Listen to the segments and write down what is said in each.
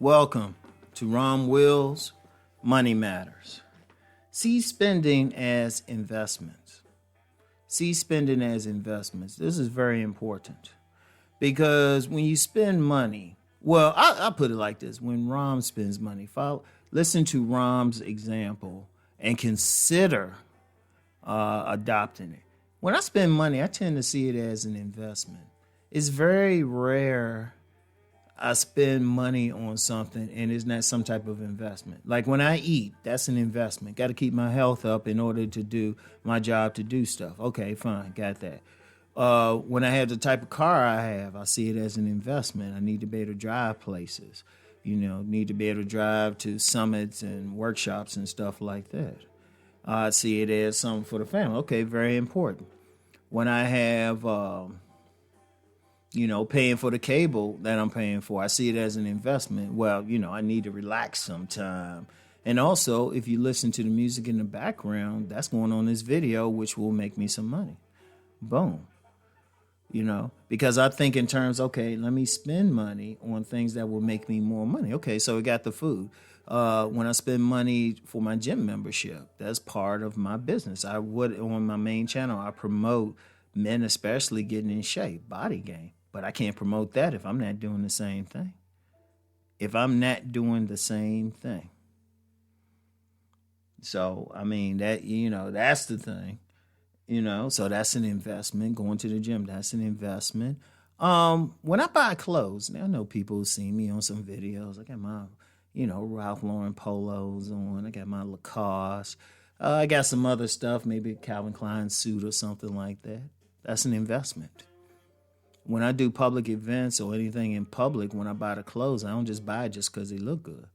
Welcome to Rom Wills, Money Matters. See spending as investments. See spending as investments. This is very important because when you spend money, well, I'll put it like this. When Rom spends money, listen to Rom's example and consider adopting it. When I spend money, I tend to see it as an investment. It's very rare I spend money on something and it's not some type of investment. Like when I eat, that's an investment. Got to keep my health up in order to do my job, to do stuff. Okay, fine, got that. When I have the type of car I have, I see it as an investment. I need to be able to drive places, need to be able to drive to summits and workshops and stuff like that. I see it as something for the family. Okay, very important. When I have paying for the cable that I'm paying for, I see it as an investment. Well, I need to relax sometime. And also, if you listen to the music in the background, that's going on in this video, which will make me some money. Boom. Because I think in terms, okay, let me spend money on things that will make me more money. Okay, so we got the food. When I spend money for my gym membership, that's part of my business. On my main channel, I promote men especially getting in shape, body game. But I can't promote that if I'm not doing the same thing. So, that's the thing. So that's an investment. Going to the gym, that's an investment. When I buy clothes, now I know people who see me on some videos. I got my, Ralph Lauren polos on. I got my Lacoste. I got some other stuff, maybe a Calvin Klein suit or something like that. That's an investment. When I do public events or anything in public, when I buy the clothes, I don't just buy it just because they look good.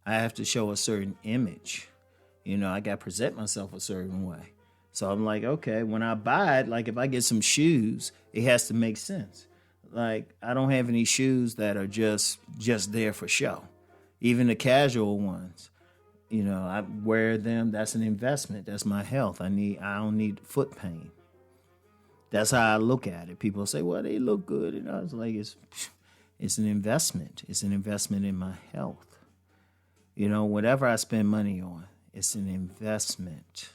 I have to show a certain image. I got to present myself a certain way. So I'm like, okay, when I buy it, like if I get some shoes, it has to make sense. Like I don't have any shoes that are just there for show. Even the casual ones, I wear them. That's an investment. That's my health. I don't need foot pain. That's how I look at it. People say, well, they look good. And I was like, it's an investment. It's an investment in my health. Whatever I spend money on, it's an investment.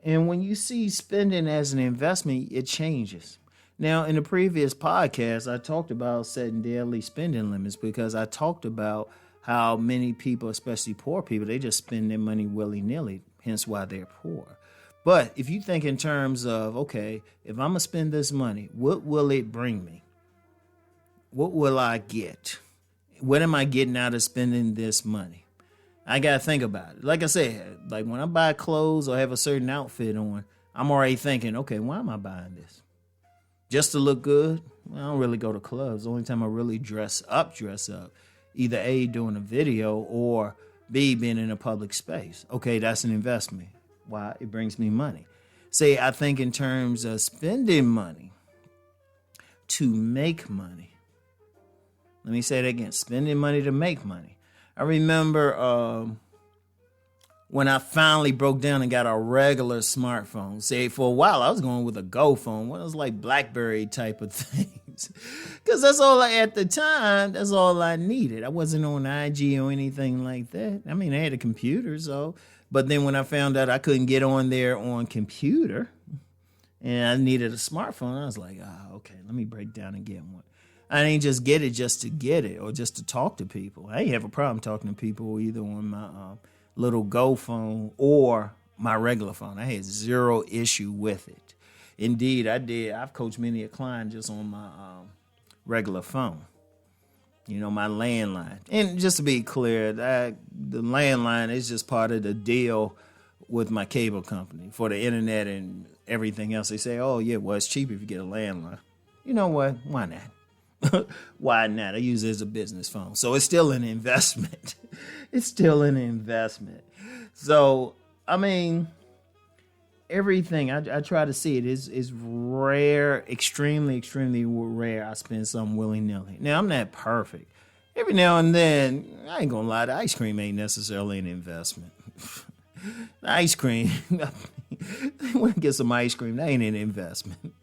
And when you see spending as an investment, it changes. Now, in the previous podcast, I talked about setting daily spending limits because I talked about how many people, especially poor people, they just spend their money willy-nilly, hence why they're poor. But if you think in terms of, okay, if I'm going to spend this money, what will it bring me? What will I get? What am I getting out of spending this money? I got to think about it. Like I said, like when I buy clothes or have a certain outfit on, I'm already thinking, okay, why am I buying this? Just to look good? Well, I don't really go to clubs. The only time I really dress up, either A, doing a video, or B, being in a public space. Okay, that's an investment. Why? It brings me money. Say, I think in terms of spending money to make money. Let me say that again. Spending money to make money. I remember when I finally broke down and got a regular smartphone. Say, for a while, I was going with a Go phone. One of those like BlackBerry type of things. Because that's all that's all I needed. I wasn't on IG or anything like that. I mean, I had a computer, so... But then when I found out I couldn't get on there on computer and I needed a smartphone, I was like, okay, let me break down and get one. I didn't just get it just to get it or just to talk to people. I ain't have a problem talking to people either on my little Go phone or my regular phone. I had zero issue with it. Indeed, I did. I've coached many a client just on my regular phone. My landline. And just to be clear, the landline is just part of the deal with my cable company for the internet and everything else. They say, oh, yeah, well, it's cheaper if you get a landline. You know what? Why not? Why not? I use it as a business phone. So it's still an investment. So, everything I try to see it is rare, extremely rare. I spend something willy-nilly. Now I'm not perfect. Every now and then, I ain't gonna lie, the ice cream ain't necessarily an investment. The ice cream, when I get some ice cream, that ain't an investment.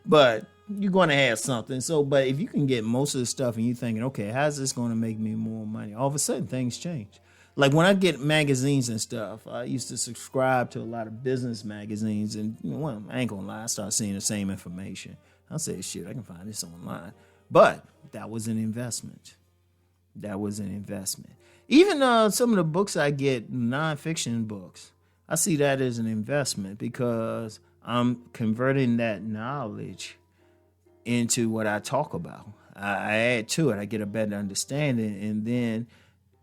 But you're going to have something. So, but if you can get most of the stuff and you're thinking, okay, how's this going to make me more money? All of a sudden, things change. Like when I get magazines and stuff, I used to subscribe to a lot of business magazines, and well, I ain't gonna lie, I started seeing the same information. I say, shit, I can find this online. But that was an investment. That was an investment. Even some of the books I get, nonfiction books, I see that as an investment because I'm converting that knowledge into what I talk about. I add to it. I get a better understanding. And then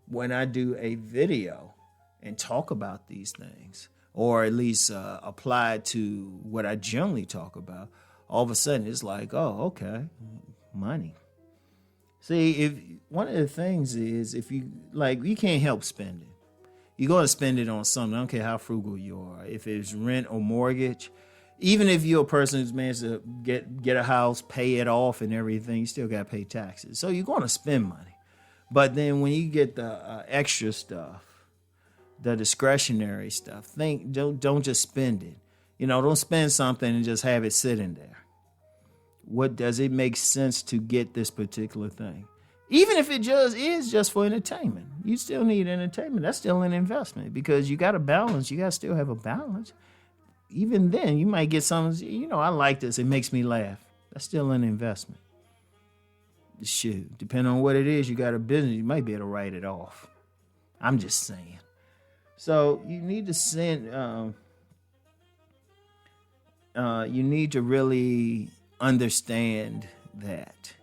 when I do a video and talk about these things, or at least apply it to what I generally talk about, all of a sudden it's like, oh, okay, money. See, if one of the things is if you can't help spending. You're going to spend it on something. I don't care how frugal you are. If it's rent or mortgage, even if you're a person who's managed to get a house, pay it off and everything, you still got to pay taxes. So you're going to spend money. But then when you get the extra stuff, the discretionary stuff, don't just spend it. Don't spend something and just have it sitting there. What does it make sense to get this particular thing? Even if it is just for entertainment, you still need entertainment. That's still an investment because you got to balance. You got to still have a balance. Even then, you might get something, I like this. It makes me laugh. That's still an investment. Shoot, depending on what it is, you got a business, you might be able to write it off. I'm just saying. So you need to you need to really understand that.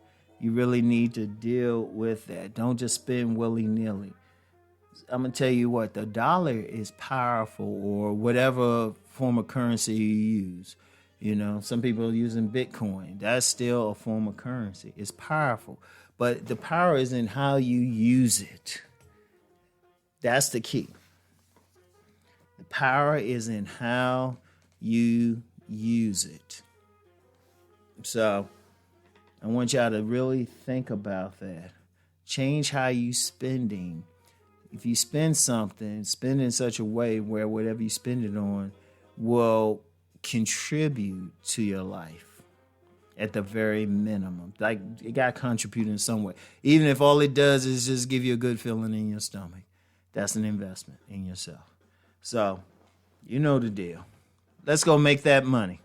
You really need to deal with that. Don't just spend willy-nilly. I'm going to tell you what, the dollar is powerful, or whatever form of currency you use. Some people are using Bitcoin. That's still a form of currency. It's powerful. But the power is in how you use it. That's the key. The power is in how you use it. So I want y'all to really think about that. Change how you spending. If you spend something, spend in such a way where whatever you spend it on will contribute to your life at the very minimum. Like it got to contribute in some way. Even if all it does is just give you a good feeling in your stomach. That's an investment in yourself. So, you know the deal. Let's go make that money.